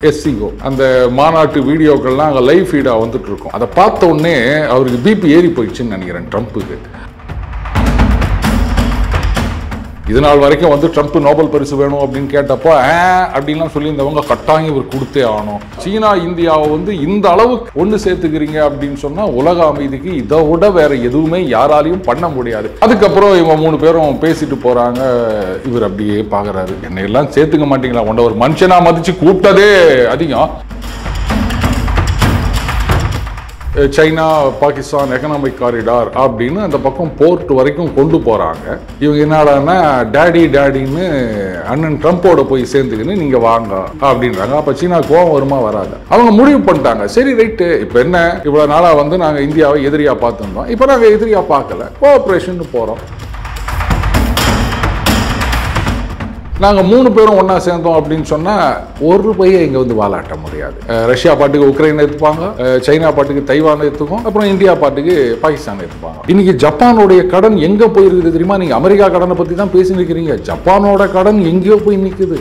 SCO அந்த மாநாட்டு வீடியோக்கள்லாம் அங்கே லைவ் ஃபீடாக வந்துட்டு இருக்கும். அதை பார்த்த உடனே அவருக்கு பிபி ஏறி போயிடுச்சுன்னு நினைக்கிறேன் ட்ரம்ப்புக்கு. இது நாள் வரைக்கும் வந்து ட்ரம்ப் நோபல் பரிசு வேணும் அப்படின்னு கேட்டப்போ அப்படின்லாம் சொல்லியிருந்தவங்க கட்டாயம் இவர் கொடுத்தே ஆகணும். சீனா இந்தியாவை வந்து இந்த அளவுக்கு ஒன்று சேர்த்துக்கிறீங்க அப்படின்னு சொன்னால் உலக அமைதிக்கு இதை விட வேற எதுவுமே யாராலையும் பண்ண முடியாது. அதுக்கப்புறம் இவங்க 3 பேரும் பேசிட்டு போறாங்க. இவர் அப்படியே பார்க்குறாரு, என்னை எல்லாம் சேர்த்துக்க மாட்டீங்களா, உன்னை ஒரு மனுஷனா மதிச்சு கூப்பிட்டதே அதிகம். சைனா பாகிஸ்தான் எக்கனாமிக் காரிடார் அப்படின்னு அந்த பக்கம் போர்ட் வரைக்கும் கொண்டு போறாங்க. இவங்க என்னடான்னா டேடின்னு அண்ணன் ட்ரம்போட போய் சேர்ந்துக்கின்னு நீங்க வாங்க அப்படின்றாங்க. அப்ப சீனா கோவம் வருமா வராது? அவங்க முடிவு பண்ணிட்டாங்க, சரி ரைட்டு, இப்ப என்ன இவ்வளவு நாளா வந்து நாங்க இந்தியாவை எதிரியா பார்த்துருந்தோம், இப்ப நாங்க எதிரியா பார்க்கல, கோஆபரேஷன் போறோம். நாங்க 3 பேரும் ஒன்னா சேர்ந்தோம் அப்படின்னு சொன்னா ஒரு பையன் இங்க வந்து வாலாட்ட முடியாது. ரஷ்யா பாட்டுக்கு உக்ரைன் எடுத்துப்பாங்க, சைனா பாட்டுக்கு தைவான் எடுத்துக்கும், அப்புறம் இந்தியா பாட்டுக்கு பாகிஸ்தான் எடுத்துப்பாங்க. இன்னைக்கு ஜப்பானுடைய கடன் எங்க போயிருக்குது தெரியுமா? நீங்க அமெரிக்கா கடனை பத்தி தான் பேசி நிற்கிறீங்க, ஜப்பானோட கடன் எங்கேயோ போய் நிற்குது.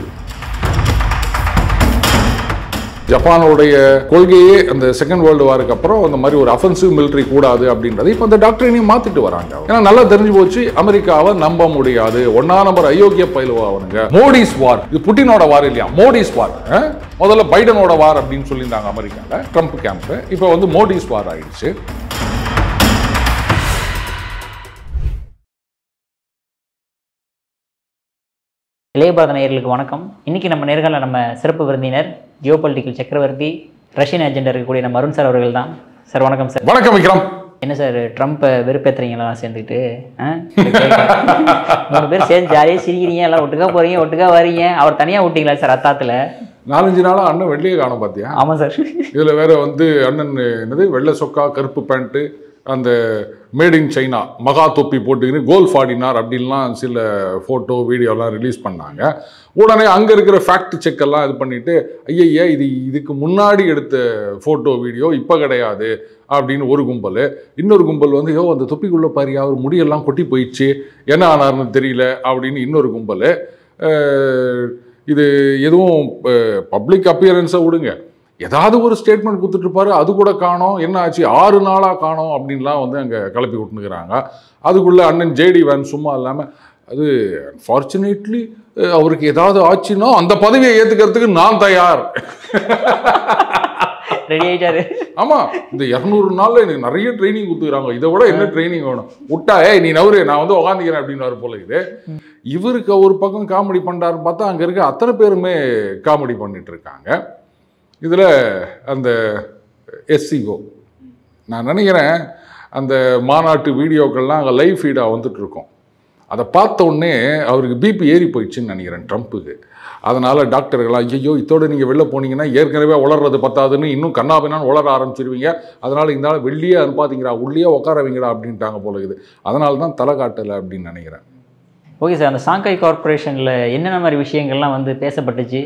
ஜப்பானுடைய கொள்கையே அந்த செகண்ட் வேர்ல்டு வாருக்கு அப்புறம் அந்த மாதிரி ஒரு அஃபென்சிவ் மிலிட்டரி கூடாது அப்படின்றது இப்போ அந்த டாக்டரையும் மாத்திட்டு வராங்க. ஏன்னா நல்லா தெரிஞ்சு போச்சு, அமெரிக்காவை நம்ப முடியாது, 1ஆம் நம்பர் அயோக்கிய பயிலுவா அவனுங்க. மோடிஸ் வார், இது புட்டினோட வார் இல்லையா, மோடிஸ் வார். முதல்ல பைடனோட வார் அப்படின்னு சொல்லியிருந்தாங்க அமெரிக்கால, ட்ரம்ப் கேம்ப். இப்போ வந்து மோடிஸ் வார் ஆயிடுச்சு. இளையபாரத நேயர்களுக்கு வணக்கம். இன்னைக்கு நம்ம நேர்காணல நம்ம சிறப்பு விருந்தினர் ஜியோ பொலிட்டிக்கல் சக்கரவர்த்தி ரஷ்யன் ஏஜென்ட் இருக்கக்கூடிய நம்ம அருண் சார் அவர்கள் தான். சார் வணக்கம் சார். வணக்கம் விக்ரம். என்ன சார் ட்ரம்ப்பை வெறுப்பேற்றுறீங்களா சேர்ந்துக்கிட்டு? 3 பேர் சேர்ந்து ஜாலியாக சிரிக்கிறீங்க, எல்லாம் ஒட்டுக்கா போறீங்க, ஒட்டுக்கா வரீங்க, அவர் தனியாக விட்டீங்களா சார் அத்தாத்தில்? 4-5 நாளாக அண்ணன் வெள்ளையே காணும் பார்த்தியா? ஆமாம் சார். இதில் வேற வந்து அண்ணன் என்னது வெள்ளை சொக்கா கருப்பு பேண்ட்டு, அந்த மேட் இன் சைனா மகா தொப்பி போட்டுக்கின்னு கோல்ஃப் ஆடினார் அப்படின்லாம் சில ஃபோட்டோ வீடியோலாம் ரிலீஸ் பண்ணாங்க. உடனே அங்கே இருக்கிற ஃபேக்ட் செக்கெல்லாம் இது பண்ணிவிட்டு ஐயா இதுக்கு முன்னாடி எடுத்த ஃபோட்டோ வீடியோ இப்போ கிடையாது அப்படின்னு ஒரு கும்பல். இன்னொரு கும்பல் வந்து அந்த தொப்பிக்குள்ளே பாரியா அவர் முடியெல்லாம் கொட்டி போயிடுச்சு, என்ன ஆனார்னு தெரியல அப்படின்னு இன்னொரு கும்பல். இது எதுவும் பப்ளிக் அப்பியரன்ஸை விடுங்க, ஏதாவது ஒரு ஸ்டேட்மெண்ட் கொடுத்துட்டு இருப்பாரு, அது கூட காணோம், என்ன ஆச்சு 6 நாளாக காணோம் அப்படின்லாம் வந்து அங்கே கிளப்பி விட்டுனுக்குறாங்க. அதுக்குள்ளே அண்ணன் ஜேடி வேன் சும்மா இல்லாமல் அது அன்ஃபார்ச்சுனேட்லி அவருக்கு ஏதாவது ஆச்சுன்னா அந்த பதவியை ஏற்றுக்கிறதுக்கு நான் தயார் ரெடி ஆயிட்டாரு. ஆமாம், இந்த 200 நாளில் எனக்கு நிறைய ட்ரைனிங் கொடுத்துக்கிறாங்க, இதை விட என்ன ட்ரைனிங் வேணும், விட்டா நீ நவரு நான் வந்து உக்காந்துக்கிறேன் அப்படின்னு போல இது. இவருக்கு ஒரு பக்கம் காமெடி பண்ணுறாருன்னு பார்த்தா அங்கே இருக்க அத்தனை பேருமே காமெடி பண்ணிட்டு இருக்காங்க. இதில் அந்த SCO நான் நினைக்கிறேன் அந்த மாநாட்டு வீடியோக்கள்லாம் அங்கே லைவ் ஃபீடாக வந்துட்டு இருக்கும். அதை பார்த்த உடனே அவருக்கு பிபி ஏறி போயிடுச்சுன்னு நினைக்கிறேன் ட்ரம்ப்புக்கு. அதனால் டாக்டர்களாம் ஐயோ இதோடு நீங்கள் வெளில போனீங்கன்னா ஏற்கனவே உளறது பத்தாதுன்னு இன்னும் கண்ணாபின்னான்னு உளர ஆரம்பிச்சிருவீங்க, அதனால் இந்த நாள் வெளியே அனுப்பாதீங்களா, உள்ளே உட்கார வைங்களா அப்படின்ட்டாங்க போல இது. அதனால தான் தலை காட்டலை அப்படின்னு நினைக்கிறேன். ஓகே சார், அந்த ஷாங்காய் கார்பரேஷனில் என்னென்ன மாதிரி விஷயங்கள்லாம் வந்து பேசப்பட்டுச்சு?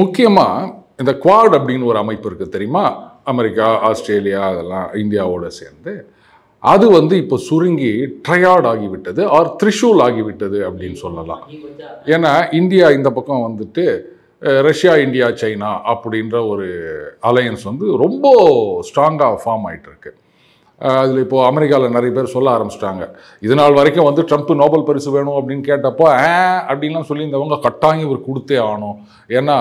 முக்கியமாக இந்த குவாட் அப்படின்னு ஒரு அமைப்பு இருக்குது தெரியுமா, அமெரிக்கா ஆஸ்திரேலியா அதெல்லாம் இந்தியாவோடு சேர்ந்து, அது வந்து இப்போ சுருங்கி ட்ரையாட் ஆகிவிட்டது, ஆர் த்ரிஷூல் ஆகிவிட்டது அப்படின்னு சொல்லலாம். ஏன்னா இந்தியா இந்த பக்கம் வந்துட்டு ரஷ்யா இந்தியா சைனா அப்படின்ற ஒரு அலையன்ஸ் வந்து ரொம்ப ஸ்ட்ராங்காக ஃபார்ம் ஆகிட்டு இருக்கு. அதில் இப்போது அமெரிக்காவில் நிறைய பேர் சொல்ல ஆரம்பிச்சிட்டாங்க, இது நாள் வரைக்கும் வந்து ட்ரம்ப் நோபல் பரிசு வேணும் அப்படின்னு கேட்டப்போ அப்படின்லாம் சொல்லியிருந்தவங்க கட்டாயம் இவர் கொடுத்தே ஆகணும். ஏன்னா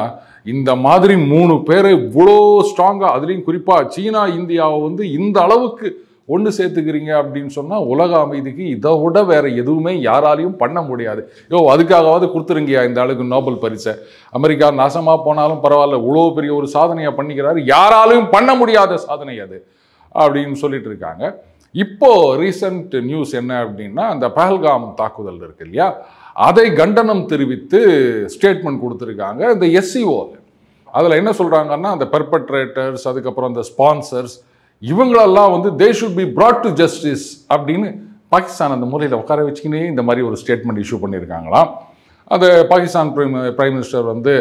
இந்த மாதிரி 3 பேரை இவ்வளோ ஸ்ட்ராங்காக, அதுலேயும் குறிப்பாக சீனா இந்தியாவை வந்து இந்த அளவுக்கு ஒன்று சேர்த்துக்கிறீங்க அப்படின்னு சொன்னால் உலக அமைதிக்கு இதை விட வேற எதுவுமே யாராலையும் பண்ண முடியாது. அதுக்காகவாவது கொடுத்துருங்கயா இந்த ஆளுக்கு நோபல் பரிசை, அமெரிக்கா நாசமாக போனாலும் பரவாயில்ல, இவ்வளோ பெரிய ஒரு சாதனையை பண்ணிக்கிறாரு, யாராலையும் பண்ண முடியாத சாதனை அது அப்படின்னு சொல்லிட்டு இருக்காங்க. இப்போ ரீசன்ட் நியூஸ் என்ன அப்படின்னா, அந்த பஹல்காம் தாக்குதல் இருக்கு இல்லையா, அதை கண்டனம் தெரிவித்து ஸ்டேட்மெண்ட் கொடுத்துருக்காங்க இந்த SCO. அதில் என்ன சொல்கிறாங்கன்னா, அந்த பெர்பட்ரேட்டர்ஸ் அதுக்கப்புறம் அந்த ஸ்பான்சர்ஸ் இவங்களெல்லாம் வந்து they should be brought to justice அப்படின்னு பாகிஸ்தான் அந்த மூலையில் உட்கார வச்சுக்கினே இந்த மாதிரி ஒரு ஸ்டேட்மெண்ட் இஷ்யூ பண்ணியிருக்காங்களாம். அந்த பாகிஸ்தான் பிரைம் மினிஸ்டர் வந்து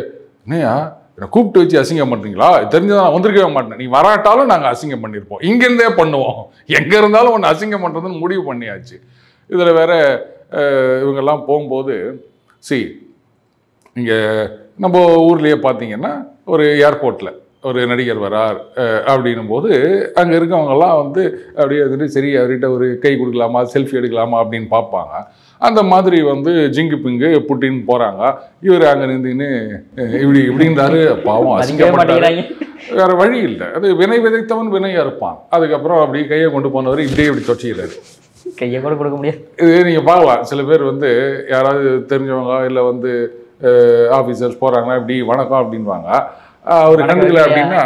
என்னையா என்னை கூப்பிட்டு வச்சு அசிங்கம் பண்ணுறீங்களா, தெரிஞ்சதான் நான் வந்திருக்கவே மாட்டேன், நீ வராட்டாலும் நாங்கள் அசிங்கம் பண்ணியிருப்போம், இங்கேருந்தே பண்ணுவோம், எங்கே இருந்தாலும் ஒன்று அசிங்கம் பண்ணுறதுன்னு முடிவு பண்ணியாச்சு. இதில் வேற இவங்கெல்லாம் போகும்போது இங்கே நம்ம ஊர்லேயே பார்த்தீங்கன்னா ஒரு ஏர்போர்ட்டில் ஒரு நடிகர் வரார் அப்படின்னும் போது அங்கே இருக்கவங்கெல்லாம் வந்து அப்படியே வந்துட்டு சரி அவர்கிட்ட ஒரு கை கொடுக்கலாமா செல்ஃபி எடுக்கலாமா அப்படின்னு பார்ப்பாங்க. அந்த மாதிரி வந்து ஜிங்கு பிங்கு புட்டின்னு போகிறாங்க. இவர் அங்கே நின்றுன்னு இப்படின்றாரு. பாவம் அசிங்கப்பட்டாரு. வேற வழி இல்லை. அது வினை விதைத்தவன் வினை அறுப்பான். அதுக்கப்புறம் அப்படி கையை கொண்டு போனவர் இப்படியே இப்படி தொச்சிக்கிறாரு. கையை கூட கொடுக்க முடியாது. இது நீங்கள் பார்க்கலாம். சில பேர் வந்து யாராவது தெரிஞ்சவங்க இல்லை வந்து ஆஃபீஸர்ஸ் போகிறாங்கன்னா இப்படி வணக்கம் அப்படின்வாங்க. அவர் கண்டுக்கல அப்படின்னா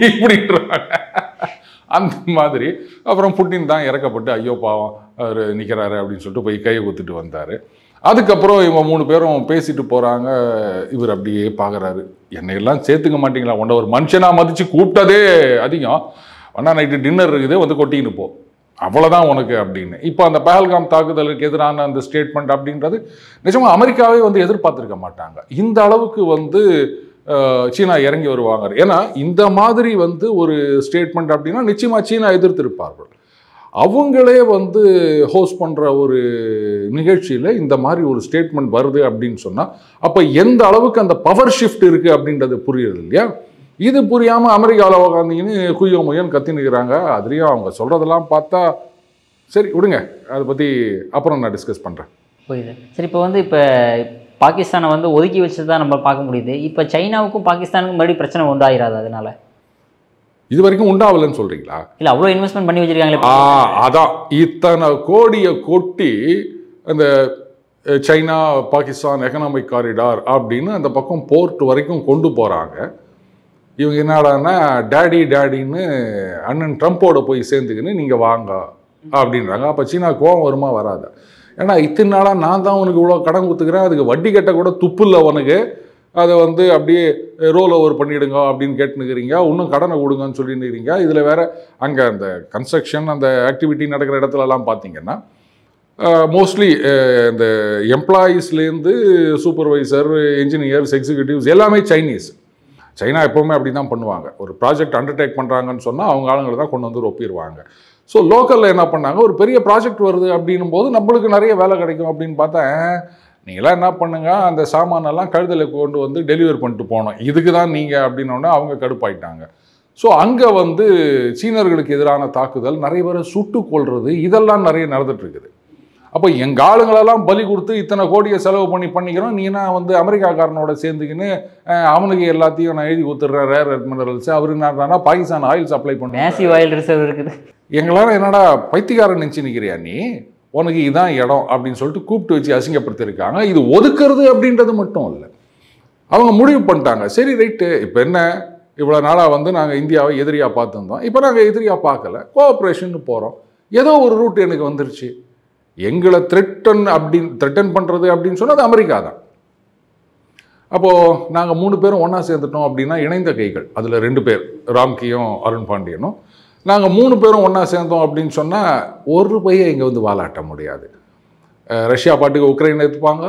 இப்படின்றாங்க. அந்த மாதிரி அப்புறம் புட்டின் தான் இறக்கப்பட்டு ஐயோ பாவம் அவர் நிற்கிறாரு அப்படின்னு சொல்லிட்டு போய் கையை குத்துட்டு வந்தார். அதுக்கப்புறம் இவங்க 3 பேரும் பேசிட்டு போகிறாங்க. இவர் அப்படியே பார்க்குறாரு. என்னையெல்லாம் சேர்த்துக்க மாட்டீங்களா? உன்னை ஒரு மனுஷனாக மதித்து கூப்பிட்டதே அதிகம். ஒன்றா நைட்டு டின்னர் இருக்குது வந்து கொட்டின்னு போ, அவ்வளோதான் உனக்கு அப்படின்னு. இப்போ அந்த பஹல்காம் தாக்குதலுக்கு எதிரான அந்த ஸ்டேட்மெண்ட் அப்படின்றது நிஜமாக அமெரிக்காவே வந்து எதிர்பார்த்துருக்க மாட்டாங்க. இந்த அளவுக்கு வந்து சீனா இறங்கி வருவாங்க. ஏன்னா இந்த மாதிரி வந்து ஒரு ஸ்டேட்மெண்ட் அப்படின்னா நிச்சயமாக சீனா எதிர்த்திருப்பார்கள். அவங்களே வந்து ஹோஸ்ட் பண்ணுற ஒரு நிகழ்ச்சியில் இந்த மாதிரி ஒரு ஸ்டேட்மெண்ட் வருது அப்படின்னு சொன்னால் அப்போ எந்த அளவுக்கு அந்த பவர் ஷிஃப்ட் இருக்குது அப்படின்றது புரியுது இல்லையா? இது புரியாமல் அமெரிக்காவில் உட்காந்திங்கன்னு குய்யோ முயன்னு கத்தினுக்கிறாங்க. அதுலேயும் அவங்க சொல்கிறதெல்லாம் பார்த்தா சரி விடுங்க, அதை பற்றி அப்புறம் நான் டிஸ்கஸ் பண்ணுறேன். புரியுது. சரி, இப்போ வந்து இப்போ பாகிஸ்தானை வந்து ஒதுக்கி வச்சு தான் நம்ம பார்க்க முடியுது. இப்போ சைனாவுக்கும் பாகிஸ்தானுக்கும் மறுபடியும் பிரச்சனை உண்டாயிராது அதனால? இது வரைக்கும் உண்டாகலன்னு சொல்கிறீங்களா? இல்லை, அவ்வளோ இன்வெஸ்ட்மெண்ட் பண்ணி வச்சுருக்காங்களே. அதான் இத்தனை கோடியை கொட்டி அந்த சைனா பாகிஸ்தான் எக்கனாமிக் காரிடார் அப்படின்னு அந்த பக்கம் போர்ட் வரைக்கும் கொண்டு போகிறாங்க. இவங்க என்னடான்னா டேடின்னு அண்ணன் ட்ரம்ப்போட போய் சேர்ந்துக்கின்னு நீங்கள் வாங்க அப்படின்றாங்க. அப்போ சீனா கோவம் வருமா வராது? ஏன்னா இத்தனை நாளாக நான் தான் உனக்கு இவ்வளோ கடன் கொடுத்துக்கிறேன், அதுக்கு வட்டி கட்ட கூட துப்பு இல்லை அவனுக்கு, அதை வந்து அப்படியே ரோல் ஓவர் பண்ணிவிடுங்க அப்படின்னு கேட்டுனுக்கிறீங்க, இன்னும் கடனை கொடுங்கன்னு சொல்லிட்டுருக்கிறீங்க. இதில் வேறு அங்கே அந்த கன்ஸ்ட்ரக்ஷன் அந்த ஆக்டிவிட்டி நடக்கிற இடத்துலலாம் பார்த்தீங்கன்னா மோஸ்ட்லி இந்த எம்ப்ளாயீஸ்லேருந்து சூப்பர்வைசர், என்ஜினியர்ஸ், எக்ஸிக்யூட்டிவ்ஸ் எல்லாமே சைனீஸ். சைனா எப்போவுமே அப்படி தான் பண்ணுவாங்க. ஒரு ப்ராஜெக்ட் அண்டர்டேக் பண்ணுறாங்கன்னு சொன்னால் அவங்க ஆளுங்களை தான் கொண்டு வந்து ஒப்பிடுவாங்க. ஸோ லோக்கலில் என்ன பண்ணாங்க, ஒரு பெரிய ப்ராஜெக்ட் வருது அப்படின்னும் போது நம்மளுக்கு நிறைய வேலை கிடைக்கும் அப்படின்னு பார்த்தா நீங்களாம் என்ன பண்ணுங்க, அந்த சாமானெல்லாம் கழுதலை கொண்டு வந்து டெலிவரி பண்ணிட்டு போனோம், இதுக்கு தான் நீங்கள் அப்படின்னோடனே அவங்க கடுப்பாயிட்டாங்க. ஸோ அங்கே வந்து சீனர்களுக்கு எதிரான தாக்குதல், நிறைய பேரை சுட்டு கொள்வது, இதெல்லாம் நிறைய நடந்துட்டு இருக்குது. அப்போ எங்கள் ஆளுங்களெல்லாம் பலி கொடுத்து இத்தனை கோடியை செலவு பண்ணிக்கிறோம், நீ என்ன வந்து அமெரிக்காக்காரனோட சேர்ந்துக்கின்னு அவனுக்கு எல்லாத்தையும் நான் எழுதி ஊத்துறேன் ரேர் எர்த் மினரல்ஸ், அவரு என்னன்னா பாகிஸ்தான் ஆயில் சப்ளை பண்ண மேசிவ் ஆயில் ரிசர்வ் இருக்குது. எங்களால் என்னடா பைத்தியக்காரன் நினச்சி நிற்கிறியா நீ, உனக்கு இதான் இடம் அப்படின்னு சொல்லிட்டு கூப்பிட்டு வச்சு அசிங்கப்படுத்திருக்காங்க. இது ஒதுக்குறது அப்படின்றது மட்டும் இல்லை, அவங்க முடிவு பண்ணிட்டாங்க. சரி ரைட்டு, இப்போ என்ன இவ்வளோ நாளாக வந்து நாங்கள் இந்தியாவை எதிரியாக பார்த்துருந்தோம், இப்போ நாங்கள் எதிரியாக பார்க்கல, கோஆப்ரேஷன் போகிறோம், ஏதோ ஒரு ரூட் எனக்கு வந்துருச்சு. எங்களை த்ரெட்டன் பண்ணுறது அப்படின்னு சொன்னால் அது அமெரிக்கா தான். அப்போது நாங்கள் 3 பேரும் ஒன்றா சேர்ந்துட்டோம் அப்படின்னா இணைந்த கைகள். அதில் 2 பேர் ராம்கியும் அருண் பாண்டியனும். நாங்கள் 3 பேரும் ஒன்றா சேர்ந்தோம் அப்படின்னு சொன்னால் ஒரு பையை இங்கே வந்து வாலாட்ட முடியாது. ரஷ்யா பாட்டுக்கு உக்ரைனை எடுத்துப்பாங்க,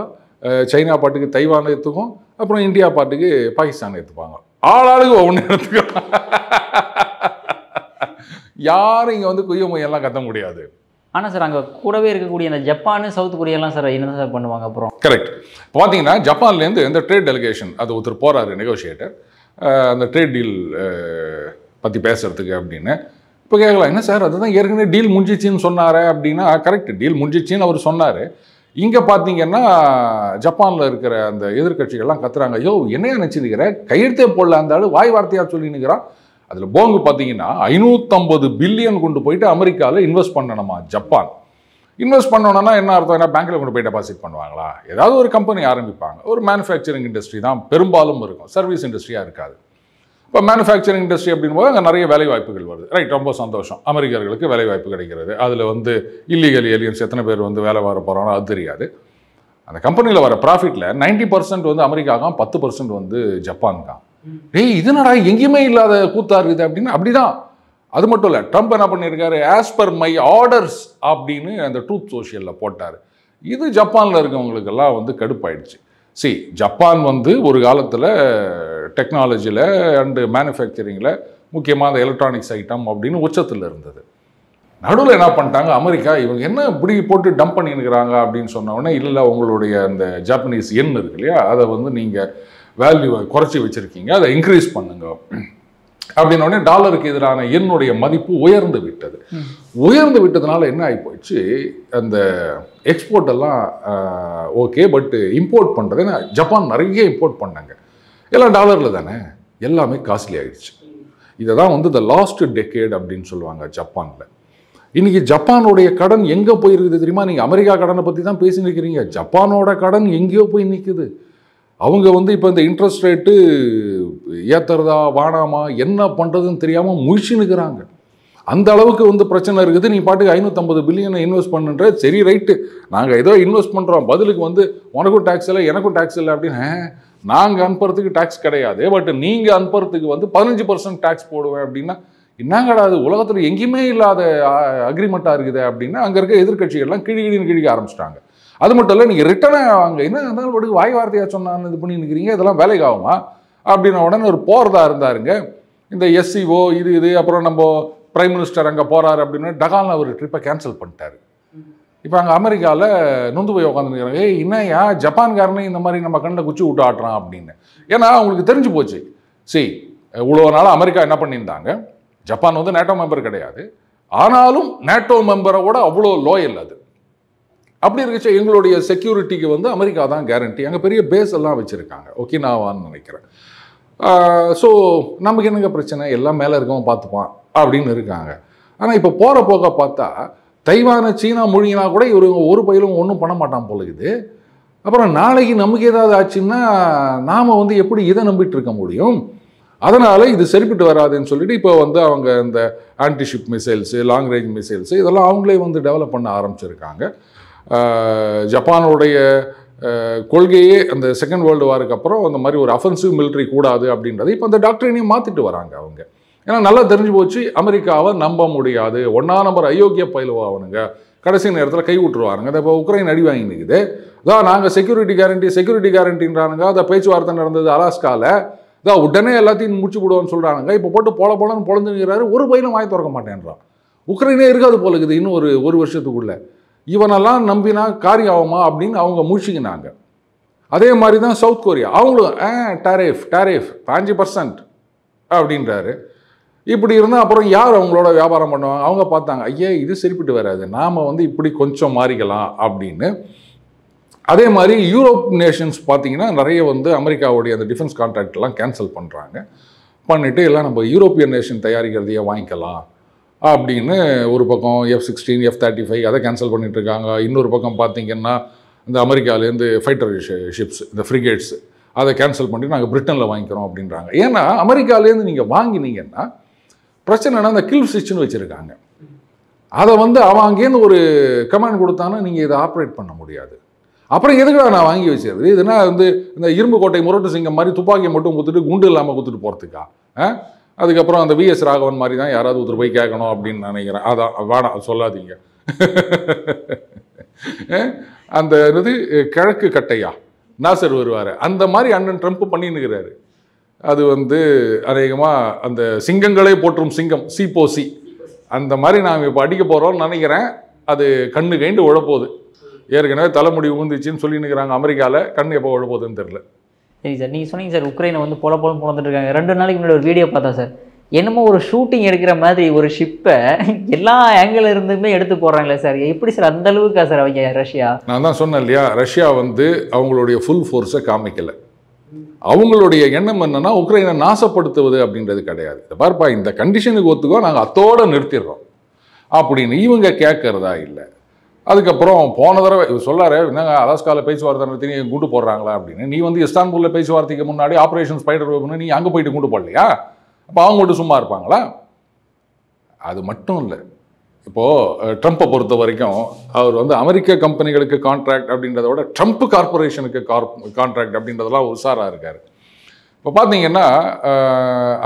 சைனா பாட்டுக்கு தைவானை எடுத்துக்கும், அப்புறம் இந்தியா பாட்டுக்கு பாகிஸ்தான் எடுத்துப்பாங்க. ஆளாளுக்கு ஒவ்வொன்று எடுத்துக்கோ. யாரும் இங்கே வந்து குய்ய மொய்யெல்லாம் கத்த முடியாது. ஆனால் சார் அங்கே கூடவே இருக்கக்கூடிய அந்த ஜப்பானு சவுத் கொரியாலாம் சார் என்ன சார் பண்ணுவாங்க அப்புறம்? கரெக்ட். இப்போ பார்த்தீங்கன்னா ஜப்பான்லேருந்து எந்த ட்ரேட் டெலிகேஷன் அது ஒருத்தர் போகிறாரு நெகோஷியேட்டர், அந்த ட்ரேட் டீல் பற்றி பேசுகிறதுக்கு அப்படின்னு. இப்போ கேட்கலாம், என்ன சார் அதுதான் ஏற்கனவே டீல் முடிஞ்சிச்சின்னு சொன்னார் அப்படின்னா, கரெக்ட் டீல் முடிஞ்சிச்சின்னு அவர் சொன்னார். இங்கே பார்த்தீங்கன்னா ஜப்பானில் இருக்கிற அந்த எதிர்கட்சிகள்லாம் கத்துறாங்க, ஐயோ என்னையா நினச்சிருக்கிற, கையெழுத்தே போடல அந்த ஆள், வாய் வார்த்தையாக சொல்லி நிற்கிறான். அதில் போங்கு பார்த்தீங்கன்னா 550 பில்லியன் கொண்டு போயிட்டு அமெரிக்காவில் இன்வெஸ்ட் பண்ணணுமா ஜப்பான். இன்வெஸ்ட் பண்ணணும்னா என்ன அர்த்தம், என்ன பேங்க்கில் கொண்டு போய் டெபாசிட் பண்ணுவாங்களா? ஏதாவது ஒரு கம்பெனி ஆரம்பிப்பாங்க. ஒரு மேனுஃபேக்சரிங் இண்டஸ்ட்ரி தான் பெரும்பாலும் இருக்கும், சர்வீஸ் இண்டஸ்ட்ரியாக இருக்காது. இப்போ மேனுஃபேக்சரிங் இண்டஸ்ட்ரி அப்படின்போது அங்கே நிறைய வேலை வாய்ப்புகள் வருது. ரைட், ரொம்ப சந்தோஷம், அமெரிக்கர்களுக்கு வேலை வாய்ப்பு கிடைக்கிறது. அதில் வந்து இல்லீகல் ஏலியன்ஸ் எத்தனை பேர் வந்து வேலை வர போகிறாங்களோ அது தெரியாது. அந்த கம்பெனியில் வர ப்ராஃபிட்டில் 90% வந்து அமெரிக்காவும் 10% வந்து ஜப்பான் தான். ஏய் இதனடா எங்கேயுமே இல்லாத கூத்தா இருக்குது அப்படின்னு. அப்படிதான். அது மட்டும் இல்லை, ட்ரம்ப் என்ன பண்ணியிருக்காரு, ஆஸ் பர் மை ஆர்டர்ஸ் அப்படின்னு அந்த ட்ரூத் சோஷியலில் போட்டார். இது ஜப்பானில் இருக்கவங்களுக்கெல்லாம் வந்து கடுப்பாயிடுச்சு. ஜப்பான் வந்து ஒரு காலத்தில் டெக்னாலஜியில் அண்டு மேனுஃபேக்சரிங்கில் முக்கியமாக அந்த எலக்ட்ரானிக்ஸ் ஐட்டம் அப்படின்னு உச்சத்தில் இருந்தது. நடுவில் என்ன பண்ணிட்டாங்க அமெரிக்கா, இவங்க என்ன இப்படி போட்டு டம்ப் பண்ணிருக்கிறாங்க அப்படின்னு சொன்ன உடனே, இல்லை உங்களுடைய அந்த ஜாப்பனீஸ் எண் இருக்கு இல்லையா, அதை வந்து நீங்கள் வேல்யூவை குறைச்சி வச்சுருக்கீங்க, அதை இன்க்ரீஸ் பண்ணுங்க அப்படின்னோடனே டாலருக்கு எதிரான என்னுடைய மதிப்பு உயர்ந்து விட்டது. உயர்ந்து விட்டதுனால என்ன ஆகி போயிடுச்சு, அந்த எக்ஸ்போர்ட் எல்லாம் ஓகே, பட் இம்போர்ட் பண்ணுறது, ஜப்பான் நிறைய இம்போர்ட் பண்ணாங்க, எல்லாம் டாலரில் தானே, எல்லாமே காஸ்ட்லி ஆகிடுச்சு. இதை தான் வந்து த லாஸ்ட் டெக்கேட் அப்படின்னு சொல்லுவாங்க ஜப்பானில். இன்றைக்கி ஜப்பானுடைய கடன் எங்கே போயிருக்குது தெரியுமா? நீங்கள் அமெரிக்கா கடனை பற்றி தான் பேசி நிற்கிறீங்க, ஜப்பானோட கடன் எங்கேயோ போய் நிற்குது. அவங்க வந்து இப்போ இந்த இன்ட்ரெஸ்ட் ரேட்டு ஏற்றுறதா வானாமா என்ன பண்ணுறதுன்னு தெரியாமல் முழிச்சுன்னுக்கிறாங்க. அந்த அளவுக்கு வந்து பிரச்சனை இருக்குது. நீ பாட்டுக்கு 550 பில்லியனை இன்வெஸ்ட் பண்ணுன்ற, சரி ரைட்டு நாங்கள் ஏதோ இன்வெஸ்ட் பண்ணுறோம், பதிலுக்கு வந்து உனக்கும் டேக்ஸ் இல்லை எனக்கும் டேக்ஸ் இல்லை அப்படின்னு. நாங்கள் அனுப்புறதுக்கு டேக்ஸ் கிடையாது, பட் நீங்கள் அனுப்புறதுக்கு வந்து 15% டேக்ஸ் போடுவேன் அப்படின்னா என்னங்கடா அது, உலகத்தில் எங்கேயுமே இல்லாத அக்ரிமெண்ட்டாக இருக்குது அப்படின்னா அங்கே இருக்க எதிர்கட்சிகள்லாம் கிழிக்க ஆரம்பிச்சிட்டாங்க. அது மட்டும் இல்லை, நீங்கள் ரிட்டர்னை வாங்க என்ன இருந்தாலும் படுக்கு வாய் வார்த்தையாக சொன்னான்னு இது பண்ணி நிற்கிறீங்க, இதெல்லாம் வேலைக்கு ஆகுமா அப்படின்ன உடனே ஒரு போகிறதா இருந்தாருங்க இந்த எஸ்சிஓ இது. அப்புறம் நம்ம பிரைம் மினிஸ்டர் அங்கே போகிறாரு அப்படின்னு டகால்னு ஒரு ட்ரிப்பை கேன்சல் பண்ணிட்டாரு. இப்போ அங்கே அமெரிக்காவில் நொந்து போய் உட்காந்துருக்கிறாங்க, என்னையா ஜப்பான்காரனே இந்த மாதிரி நம்ம கண்ணில் குச்சி விட்டு ஆட்டுறான் அப்படின்னு. ஏன்னா அவங்களுக்கு தெரிஞ்சு போச்சு, சரி இவ்வளோ நாள் அமெரிக்கா என்ன பண்ணியிருந்தாங்க, ஜப்பான் வந்து நேட்டோ மெம்பர் கிடையாது, ஆனாலும் நேட்டோ மெம்பரோட அவ்வளோ லோயல் அது. அப்படி இருந்துச்சு எங்களுடைய செக்யூரிட்டிக்கு வந்து அமெரிக்கா தான் கேரண்டி, அங்கே பெரிய பேஸ் எல்லாம் வச்சுருக்காங்க, ஒகினாவான்னு நினைக்கிறேன். ஸோ நமக்கு என்னங்க பிரச்சனை, எல்லாம் மேலே இருக்கவன் பார்த்துப்பான் அப்படின்னு இருக்காங்க. ஆனால் இப்போ போகிற போக பார்த்தா தைவான சீனா மொழினா கூட இவருங்க ஒரு பயிலும் ஒன்றும் பண்ண மாட்டான் போல இருக்குது. அப்புறம் நாளைக்கு நமக்கு ஏதாவது ஆச்சுன்னா நாம் வந்து எப்படி இதை நம்பிட்டு இருக்க முடியும்? அதனால் இது சரிப்பட்டு வராதுன்னு சொல்லிட்டு இப்போ வந்து அவங்க இந்த anti-ship missiles, long range missiles இதெல்லாம் அவங்களே வந்து டெவலப் பண்ண ஆரம்பிச்சிருக்காங்க. ஜப்பானுடைய கொள்கையே அந்த செகண்ட் வேர்ல்டு வாருக்கு அப்புறம் அந்த மாதிரி ஒரு அஃபென்சிவ் மிலிட்ரி கூடாது அப்படின்றது இப்போ அந்த டாக்டரினையும் மாற்றிட்டு வராங்க அவங்க. ஏன்னா நல்லா தெரிஞ்சு போச்சு, அமெரிக்காவை நம்ப முடியாது, 1ஆம் நம்பர் அயோக்கிய பயிலுவானுங்க, கடைசி நேரத்தில் கை விட்டுருவாருங்க. அதை இப்போ உக்ரைன் அடி வாங்கி நிற்குது, அதான் நாங்கள் செக்யூரிட்டி கேரண்டின்றானுங்க. அதை பேச்சுவார்த்தை நடந்தது அலாஸ்காவில், அதான் உடனே எல்லாத்தையும் முடிச்சு விடுவோன்னு சொல்கிறானுங்க. இப்போ போட்டு போலன்னு பொழந்துங்கிறாரு, ஒரு பயிலும் வாங்கி திறக்க மாட்டேன்றான். உக்ரைனே இருக்காது போல இருக்குது இன்னும் ஒரு வருஷத்துக்குள்ளே. இவனெல்லாம் நம்பினா காரியம் ஆகுமா அப்படின்னு அவங்க முழிச்சிக்கினாங்க. அதே மாதிரி தான் சவுத் கொரியா, அவங்களும் டாரிஃப் 5% அப்படின்றாரு. இப்படி இருந்தால் அப்புறம் யார் அவங்களோட வியாபாரம் பண்ணுவாங்க? அவங்க பார்த்தாங்க, ஐயா இது சரிப்பட்டு வராது, நாம் வந்து இப்படி கொஞ்சம் மாறிக்கலாம் அப்படின்னு. அதே மாதிரி யூரோப் நேஷன்ஸ் பார்த்தீங்கன்னா நிறைய வந்து அமெரிக்காவுடைய அந்த டிஃபென்ஸ் கான்ட்ராக்ட்லாம் கேன்சல் பண்ணுறாங்க. பண்ணிவிட்டு எல்லாம் நம்ம யூரோப்பியன் நேஷன் தயாரிக்கிறதையே வாங்கிக்கலாம் அப்படின்னு ஒரு பக்கம் F-16 F-35 அதை கேன்சல் பண்ணிட்டு இருக்காங்க. இன்னொரு பக்கம் பார்த்தீங்கன்னா இந்த அமெரிக்காவிலேருந்து ஃபைட்டர் ஷிப்ஸ், இந்த ஃப்ரிகேட்ஸ் அதை கேன்சல் பண்ணி நாங்கள் பிரிட்டனில் வாங்கிக்கிறோம் அப்படின்றாங்க. ஏன்னா அமெரிக்காவிலேருந்து நீங்கள் வாங்கினீங்கன்னா பிரச்சனைனா அந்த கில் ஸ்விட்ச்னு வச்சுருக்காங்க, அதை வந்து அவன் அங்கேருந்து ஒரு கமாண்ட் கொடுத்தானா நீங்கள் இதை ஆப்ரேட் பண்ண முடியாது. அப்புறம் எதுக்குடா நான் வாங்கி வச்சிருது, இதுனா வந்து இந்த இரும்பு கோட்டை முரட்டு சிங்கம் மாதிரி துப்பாக்கியை மட்டும் குத்துட்டு குண்டு இல்லாமல் குத்துட்டு போகிறதுக்கா? அதுக்கப்புறம் அந்த VS ராகவன் மாதிரி தான் யாராவது ஒருத்தர் போய் கேட்கணும் அப்படின்னு நினைக்கிறேன். அதான் வேணாம் சொல்லாதீங்க. அந்த இது கிழக்கு கட்டையா நாசர் வருவார், அந்த மாதிரி அண்ணன் ட்ரம்ப் பண்ணின்னுக்கிறாரு. அது வந்து அநேகமாக அந்த சிங்கங்களே போற்றும் சிங்கம் சிபோசி அந்த மாதிரி நாம் இப்போ அடிக்க போகிறோம்னு நினைக்கிறேன். அது கண்ணு கைண்டு உழப்போகுது. ஏற்கனவே தலைமுடி ஊந்துச்சுன்னு சொல்லின்னுக்கிறாங்க அமெரிக்காவில், கண்ணு எப்போ உழப்போகுதுன்னு தெரில. சரி சார், நீங்கள் சொன்னீங்க சார் உக்ரைனை வந்து பொழந்துட்டு இருக்காங்க. 2 நாளைக்கு முன்னாடி ஒரு வீடியோ பார்த்தா சார், என்னமோ ஒரு ஷூட்டிங் எடுக்கிற மாதிரி ஒரு ஷிப்பை எல்லா ஆங்கிள் இருந்துமே எடுத்து போடுறாங்களே சார், எப்படி சார் அந்த அளவுக்கா சார் அவங்க ரஷ்யா? நான் தான் சொன்னேன் இல்லையா, ரஷ்யா வந்து அவங்களுடைய ஃபுல் ஃபோர்ஸை காமிக்கலை. அவங்களுடைய எண்ணம் என்னன்னா உக்ரைனை நாசப்படுத்துவது அப்படின்றது கிடையாது. பார்ப்பா இந்த கண்டிஷனுக்கு ஒத்துக்கோ, நாங்கள் அத்தோடு நிறுத்திடுறோம் அப்படின்னு இவங்க கேட்கறதா இல்லை. அதுக்கப்புறம் போன தடவை இவர் சொல்லாரு, என்னங்க அலாஸ்காவில் பேச்சுவார்த்தை நடத்தி நீ குண்டு போடுறாங்களா அப்படின்னு. நீ வந்து இஸ்தான்புல்ல பேச்சுவார்த்தைக்கு முன்னாடி ஆப்ரேஷன் ஸ்பைடர் வெப்னு நீ அங்கே போயிட்டு குண்டு போடலையா? அப்போ அவங்க மட்டும் சும்மா இருப்பாங்களா? அது மட்டும் இல்லை, இப்போது ட்ரம்ப்பை பொறுத்த வரைக்கும் அவர் வந்து அமெரிக்க கம்பெனிகளுக்கு கான்ட்ராக்ட் அப்படின்றத விட ட்ரம்ப் கார்பரேஷனுக்கு கான்ட்ராக்ட் அப்படின்றதெல்லாம் உஷாராக இருக்கார். இப்போ பார்த்தீங்கன்னா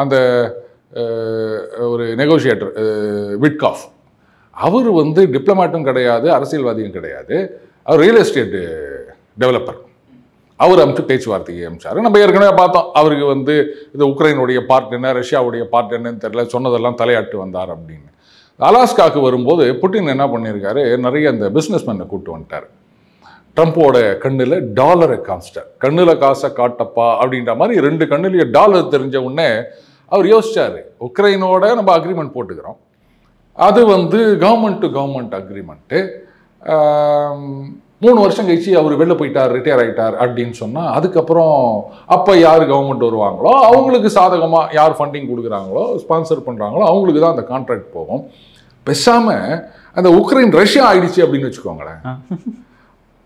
அந்த ஒரு நெகோஷியேட்டர் விட்காஃப், அவர் வந்து டிப்ளமேட்டும் கிடையாது, அரசியல்வாதியும் கிடையாது, அவர் ரியல் எஸ்டேட்டு டெவலப்பர். அவர் அமைச்சு பேச்சுவார்த்தைக்கு அமைச்சார். நம்ம ஏற்கனவே பார்த்தோம், அவருக்கு வந்து இது உக்ரைனுடைய பார்ட் என்ன, ரஷ்யாவுடைய பார்ட் என்னன்னு தெரியல, சொன்னதெல்லாம் தலையாட்டு வந்தார் அப்படின்னு. அலாஸ்காவுக்கு வரும்போது புட்டின் என்ன பண்ணியிருக்காரு, நிறைய அந்த பிஸ்னஸ் மேனை கூப்பிட்டு வந்துட்டார். ட்ரம்ப்போட கண்ணில் டாலரை காமிச்சிட்டார். கண்ணில் காசை காட்டப்பா அப்படின்ற மாதிரி 2 கண்ணுலேயே டாலர் தெரிஞ்ச உடனே அவர் யோசிச்சாரு, உக்ரைனோட நம்ம அக்ரிமெண்ட் போட்டுக்கிறோம், அது வந்து கவர்மெண்ட் டு கவர்மெண்ட் அக்ரிமெண்ட்டு, 3 வருஷம் கழிச்சு அவர் வெளில போயிட்டார், ரிட்டையர் ஆகிட்டார் அப்படின்னு சொன்னால் அதுக்கப்புறம் அப்போ யார் கவர்மெண்ட் வருவாங்களோ அவங்களுக்கு சாதகமாக யார் ஃபண்டிங் கொடுக்குறாங்களோ ஸ்பான்சர் பண்ணுறாங்களோ அவங்களுக்கு தான் அந்த கான்ட்ராக்ட் போகும். பேசாமல் அந்த உக்ரைன் ரஷ்யா ஆயிடுச்சு அப்படின்னு வச்சுக்கோங்களேன்,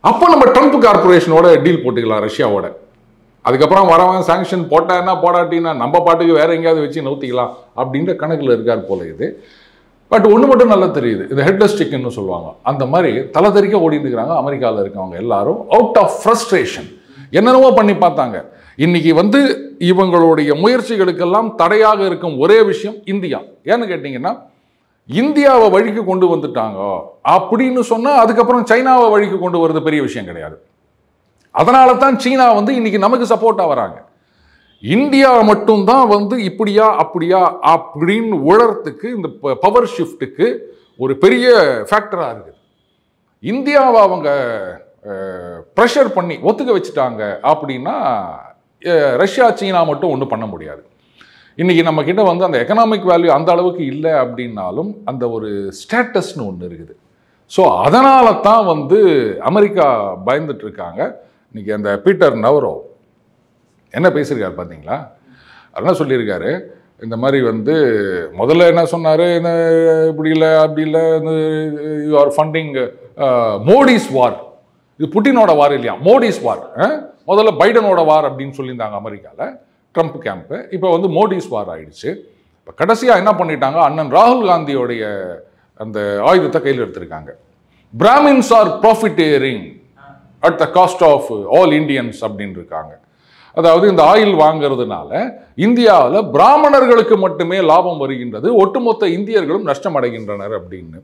அப்போ நம்ம ட்ரம்ப் கார்பரேஷனோட டீல் போட்டுக்கலாம் ரஷ்யாவோட. அதுக்கப்புறம் வரவன் சாங்ஷன் போட்டான்னா போடாட்டின்னா நம்ம பாட்டுக்கு வேற எங்கேயாவது வச்சு நவுத்திக்கலாம் அப்படின்ற கணக்கில் இருக்கார் போல இது. பட் ஒன்று மட்டும் நல்லா தெரியுது, இந்த ஹெட்லெஸ் சிக்கன்னு சொல்லுவாங்க, அந்த மாதிரி தலை தெறிக்க ஓடிட்டு இருக்கிறாங்க அமெரிக்காவில் இருக்கவங்க எல்லாரும் அவுட் ஆஃப் ஃப்ரஸ்ட்ரேஷன். என்னென்னவோ பண்ணி பார்த்தாங்க. இன்னைக்கு வந்து இவங்களுடைய முயற்சிகளுக்கெல்லாம் தடையாக இருக்கும் ஒரே விஷயம் இந்தியா. ஏன்னு கேட்டிங்கன்னா, இந்தியாவை வழிக்கு கொண்டு வந்துட்டாங்க அப்படின்னு சொன்னால் அதுக்கப்புறம் சைனாவை வழிக்கு கொண்டு வருது பெரிய விஷயம் கிடையாது. அதனால தான் சீனா வந்து இன்னைக்கு நமக்கு சப்போர்ட்டாக வராங்க. இந்தியா மட்டும்தான் வந்து இப்படியா அப்படியா அப்படின்னு உழறதுக்கு இந்த பவர் ஷிஃப்ட்டுக்கு ஒரு பெரிய ஃபேக்டராக இருக்குது. இந்தியாவை அவங்க ப்ரெஷர் பண்ணி ஒத்துக்க வச்சுட்டாங்க அப்படின்னா ரஷ்யா சீனா மட்டும் ஒன்றும் பண்ண முடியாது. இன்றைக்கி நம்மக்கிட்ட வந்து அந்த எக்கனாமிக் வேல்யூ அந்த அளவுக்கு இல்லை அப்படின்னாலும் அந்த ஒரு ஸ்டேட்டஸ்னு ஒன்று இருக்குது. ஸோ அதனால தான் வந்து அமெரிக்கா பயந்துட்டு இருக்காங்க. இன்றைக்கி அந்த பீட்டர் நவரோ என்ன பேசியிருக்காரு பார்த்தீங்களா? என்ன சொல்லியிருக்காரு, இந்த மாதிரி வந்து முதல்ல என்ன சொன்னார், இப்படி இல்லை அப்படி இல்லை, யூ ஆர் ஃபண்டிங் மோடிஸ் வார், இது புட்டினோட வார் இல்லையா, மோடிஸ் வார். முதல்ல பைடனோட வார் அப்படின்னு சொல்லியிருந்தாங்க அமெரிக்காவில் ட்ரம்ப் கேம்ப்பு. இப்போ வந்து மோடிஸ் வார் ஆயிடுச்சு. இப்போ கடைசியாக என்ன பண்ணிட்டாங்க, அண்ணன் ராகுல் காந்தியோடைய அந்த ஆயுதத்தை கையில் எடுத்திருக்காங்க. Brahmins are profiteering at the cost of all Indians அப்படின்னு இருக்காங்க. அதாவது இந்த ஆயில் வாங்கிறதுனால இந்தியாவில் பிராமணர்களுக்கு மட்டுமே லாபம் வருகின்றது, ஒட்டுமொத்த இந்தியர்களும் நஷ்டம் அடைகின்றனர் அப்படின்னு.